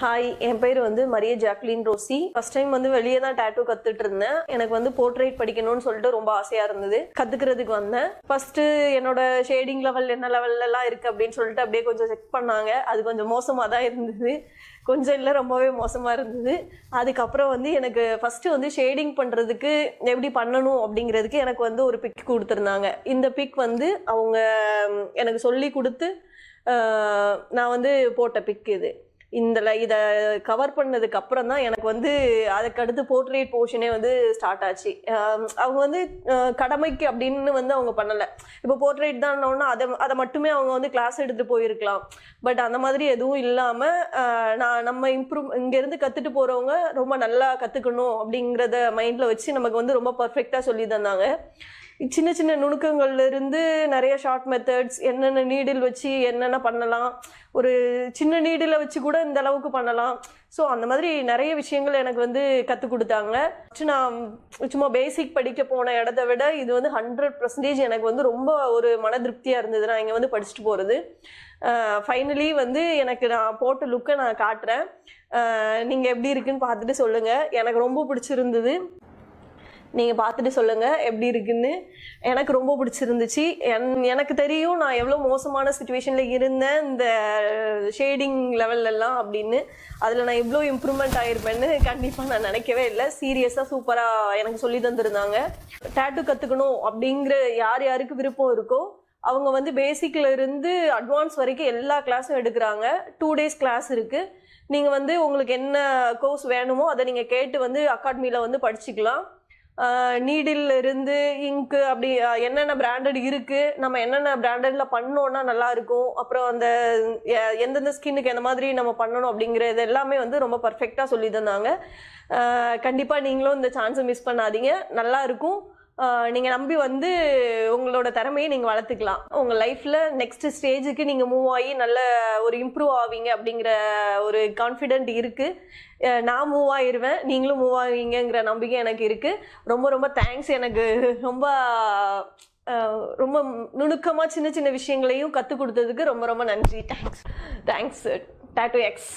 Hi, என் பேர் வந்து Maria Jacqueline Rosy. First time வந்து வெளியே தான் டேட்டூ கத்துட்டு இருந்தேன். எனக்கு வந்து போர்ட்ரேட் படிக்கணும்னு சொல்லிட்டு ரொம்ப ஆசையா இருந்தது. கத்துக்கிறதுக்கு வந்தேன். ஃபர்ஸ்ட் என்னோட ஷேடிங் லெவல் என்ன லெவல்ல எல்லாம் இருக்கு அப்படின்னு சொல்லிட்டு அப்படியே கொஞ்சம் செக் பண்ணாங்க. அது கொஞ்சம் மோசமா தான் இருந்தது. கொஞ்சம் இல்லை, ரொம்பவே மோசமா இருந்தது. அதுக்கப்புறம் வந்து எனக்கு ஃபர்ஸ்ட் வந்து ஷேடிங் பண்றதுக்கு எப்படி பண்ணணும் அப்படிங்கிறதுக்கு எனக்கு வந்து ஒரு பிக் கொடுத்துருந்தாங்க. இந்த பிக் வந்து அவங்க எனக்கு சொல்லி கொடுத்து நான் வந்து போட்ட பிக் இது. இதை கவர் பண்ணதுக்கு அப்புறம் தான் எனக்கு வந்து அதுக்கடுத்து போர்ட்ரேட் போர்ஷனே வந்து ஸ்டார்ட் ஆச்சு. அவங்க வந்து கடமைக்கு அப்படின்னு வந்து அவங்க பண்ணலை. இப்போ போர்ட்ரேட் தான் அதை மட்டுமே அவங்க வந்து கிளாஸ் எடுத்து போயிருக்கலாம். பட் அந்த மாதிரி எதுவும் இல்லாமல் நம்ம இங்கேருந்து கற்றுட்டு போகிறவங்க ரொம்ப நல்லா கற்றுக்கணும் அப்படிங்கிறத மைண்டில் வச்சு நமக்கு வந்து ரொம்ப பர்ஃபெக்டாக சொல்லி தந்தாங்க. சின்ன சின்ன நுணுக்கங்கள்ல இருந்து நிறைய ஷார்ட் மெத்தட்ஸ், என்னென்ன நீடில் வச்சு என்னென்ன பண்ணலாம், ஒரு சின்ன நீடில் வச்சு கூட இந்த அளவுக்கு பண்ணலாம். ஸோ அந்த மாதிரி நிறைய விஷயங்கள் எனக்கு வந்து கற்றுக் கொடுத்தாங்க. நான் சும்மா பேசிக் படிக்க போன இடத்த விட இது வந்து 100% எனக்கு வந்து ரொம்ப ஒரு மன திருப்தியாக இருந்தது. நான் இங்கே வந்து படிச்சுட்டு போகிறது. ஃபைனலி வந்து எனக்கு நான் போட்ட லுக்கை நான் காட்டுறேன். நீங்கள் எப்படி இருக்குன்னு பார்த்துட்டு சொல்லுங்கள். எனக்கு ரொம்ப பிடிச்சிருந்தது. நீங்கள் பார்த்துட்டு சொல்லுங்கள் எப்படி இருக்குன்னு. எனக்கு ரொம்ப பிடிச்சிருந்துச்சு. எனக்கு தெரியும் நான் எவ்வளோ மோசமான சுச்சுவேஷனில் இருந்தேன் இந்த ஷேடிங் லெவல்லலாம் அப்படின்னு. அதில் நான் எவ்வளோ இம்ப்ரூவ்மெண்ட் ஆகிருப்பேன்னு கண்டிப்பாக நான் நினைக்கவே இல்லை. சீரியஸாக சூப்பராக எனக்கு சொல்லி தந்துருந்தாங்க. டேட்டூ கற்றுக்கணும் அப்படிங்கிற யாருக்கு விருப்பம் இருக்கோ அவங்க வந்து பேசிக்ல இருந்து அட்வான்ஸ் வரைக்கும் எல்லா கிளாஸும் எடுக்கிறாங்க. 2 days கிளாஸ் இருக்குது. நீங்கள் வந்து உங்களுக்கு என்ன கோர்ஸ் வேணுமோ அதை நீங்கள் கேட்டு வந்து அகாடமியில் வந்து படிச்சுக்கலாம். நீடில் இருந்து இங்கு அப்படி என்னென்ன பிராண்டட் இருக்கு, நம்ம என்னென்ன பிராண்டட்ல பண்ணோம்னா நல்லா இருக்கும், அப்புறம் அந்த எந்தெந்த ஸ்கின்னுக்கு எந்த மாதிரி நம்ம பண்ணணும் அப்படிங்கிறது எல்லாமே வந்து ரொம்ப பர்ஃபெக்டா சொல்லி தந்தாங்க. கண்டிப்பா நீங்களும் இந்த சான்ஸை மிஸ் பண்ணாதீங்க. நல்லா இருக்கும். நீங்க நம்பி வந்து உங்களோட திறமையை நீங்க வளர்த்துக்கலாம். உங்க லைஃப்ல நெக்ஸ்ட் ஸ்டேஜுக்கு நீங்க மூவ் ஆகி நல்ல ஒரு இம்ப்ரூவ் ஆவீங்க அப்படிங்கிற ஒரு கான்ஃபிடென்ட் இருக்கு. நான் மூவ் ஆயிருவேன், நீங்களும் மூவ் ஆவீங்கிற நம்பிக்கை எனக்கு இருக்கு. ரொம்ப ரொம்ப தேங்க்ஸ். எனக்கு ரொம்ப ரொம்ப நுணுக்கமா சின்ன சின்ன விஷயங்களையும் கற்றுக் கொடுத்ததுக்கு ரொம்ப ரொம்ப நன்றி. தேங்க்ஸ். Tattoo X.